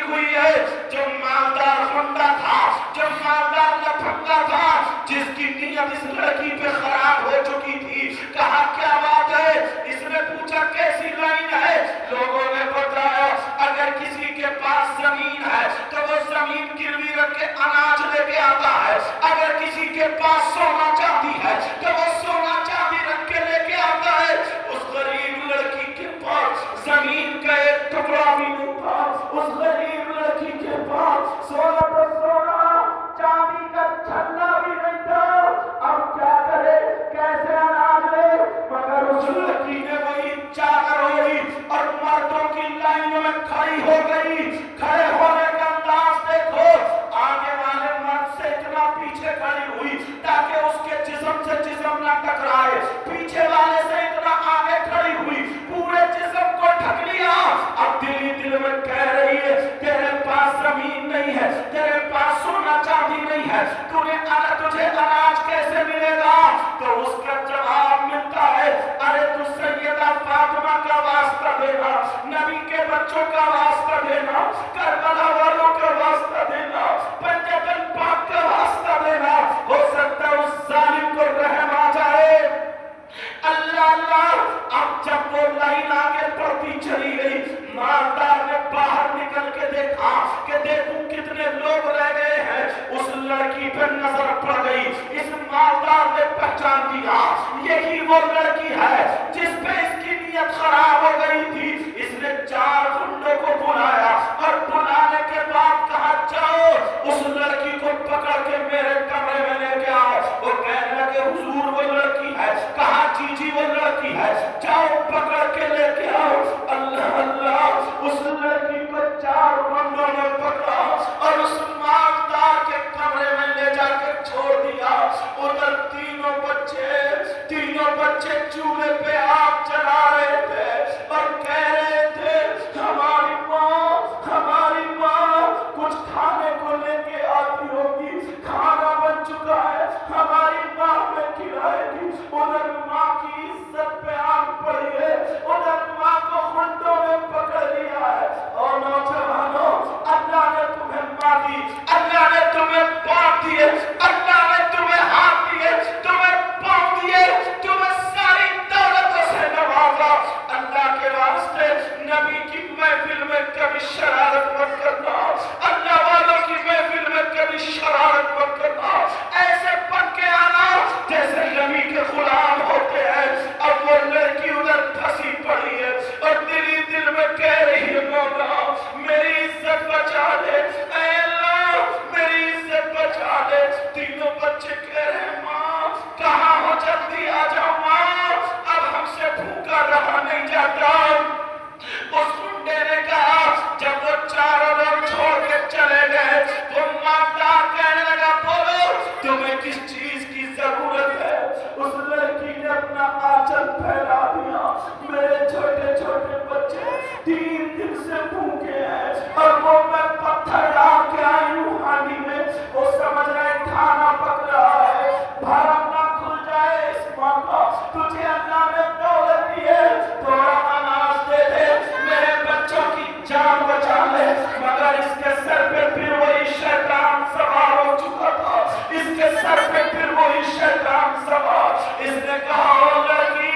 لگی ہوئی ہے جو مالدار خندہ تھا، جو مالدار لپھنگا تھا، جس کی نیت اس لڑکی پہ خراب ہو چکی تھی. کہا کیا بات ہے؟ اس نے پوچھا کیسی لائن ہے؟ لوگوں نے بتایا اگر کسی کے پاس زمین ہے تو وہ زمین گروی رکھ کے اناج لے کے آتا ہے، اگر کسی کے پاس سونا چاندی ہے تو وہ سونا چاندی رکھ کے لے کے آتا ہے. اس غریب لڑکی کے پاس زمین کا ایک ٹکڑا بھی نہیں تھا، اس غریب لڑکی کے پاس سونا تو سونا چاندی کا چھلا بھی نہیں تھا. اب کیا کرے، کیسے اناج لے؟ مگر اس لڑکی نے وہی چادر اوڑھی اور مردوں کی لائن میں کھڑی ہو گئی. کھڑے ہونے کا انداز دیکھو، آگے والے مرد سے اتنا پیچھے کھڑی ہوئی تاکہ اس کے جسم سے جسم نہ ٹکرائے، پیچھے والے سے اتنا آگے کھڑی ہوئی پورے جسم کو ڈھک لیا. اب دل ہی دل میں کہہ رہی ہے تیرے پاس زمین نہیں ہے، تیرے پاس سونا چاندی نہیں ہے، تجھے اناج کیسے ملے گا؟ تو اس کا جواب ملتا ہے ارے تو سیدہ فاطمہ کا واسطہ دینا، نبی کے بچوں کا واسطہ دینا، کربلا والوں کا واسطہ دینا، پنجاب پاک کا واسطہ دینا، ہو سکتا ہے اس ظالم کو رحم آ جائے. اللہ اللہ. اب جب وہ لائن آگے بڑھتی چلی گئی، مالدار نے باہر نکل کے دیکھا کہ دیکھوں کتنے لوگ رہ گئے ہیں. اس لڑکی پہ نظر پڑ گئی. اس مالدار نے پہچان دیا یہی وہ لڑکی ہے جس پہ اس کی نیت خراب ہو گئی تھی. اس نے 4 گنڈوں کو بلایا اور بلانے کے بعد کہا جاؤ اس لڑکی کو پکڑ کے میرے کمرے میں لے کے آؤ. وہ کہنے لگے حضور وہ لڑکی ہے. کہا جی جی وہ لڑکی ہے، جاؤ پکڑ کے لے کے آؤ. اللہ اللہ. اس لڑکی کو 4 گنڈوں نے پکڑا اور اس مالدار کے کمرے میں لے جا کے چھوڑ دیا. ادھر تینوں بچے چولہے پہ آگ جلا رہے تھے اور کہہ رہے تھے ہماری ماں کچھ کھانے کو لے کے آتی ہوگی، کھانا بن چکا ہے، ہماری ماں میں کھلائے گی. ادھر ماں کی عزت پہ آگ پڑی ہے، ادھر ماں کو خنڈوں نے پکڑ لیا ہے. اور نوجوانوں، اللہ نے تمہیں ماں دی، اللہ نے تمہیں باپ دیے، اللہ نے تمہیں ہاتھ دیے، تمہیں پاؤں دیے، تمہیں ساری دولتوں سے نوازا. اللہ کے واسطے نبی کی محفل میں کبھی شرارت مت کرنا، اللہ والوں کی محفل میں کبھی شرارت مت کرنا. ایسے بن کے آنا جیسے نبی کے غلام ہوتے ہیں. اب وہ لڑکی ادھر پھنسی پڑی ہے اور دل ہی دل میں کہہ رہی ہے مولا میری عزت بچا دے، اے اللہ میری عزت بچا دے. تینوں بچے کہہ رہے ہیں ماں کہاں ہو، جلدی آ جاؤ ماں، اب ہم سے بھوکا رہا نہیں جاتا. اس گنڈے نے کہا جب وہ 4 لوگ چھوڑ کے چلے گئے وہ مالدار کہنے لگا بولو تمہیں کس چیز کی ضرورت ہے؟ اس لڑکی نے اپنا آنچل پھیلا دیا. میرے چھوٹے چھوٹے بچے 3 دن سے بھوکے ہیں اور وہ میں پتھر ڈال کے آئی ہوں ہانڈی میں. وہ سمجھ رہے کھانا پک رہا ہے، بھرم نہ کھل جائے اس ماں کا. تجھے اللہ نے دولت دی ہے، تھوڑا اناج دے دے، میرے بچوں کی جان بچا لے. مگر اس کے سر پہ پھر وہی شیطان سوار ہو چکا تھا، اس کے سر پہ پھر وہی شیطان سوار. اس نے کہا او لڑکی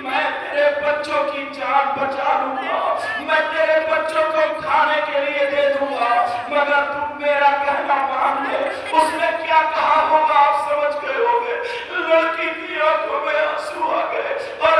میں تیرے بچوں کی جان بچا لوں گا، میں تیرے بچوں کو کھانے کے لیے دے دوں گا، مگر تم میرا کہنا مان لے. اس نے کیا کہا ہوگا آپ سمجھ گئے ہوگے. لڑکی کی آنکھوں میں آنسو آ گئے اور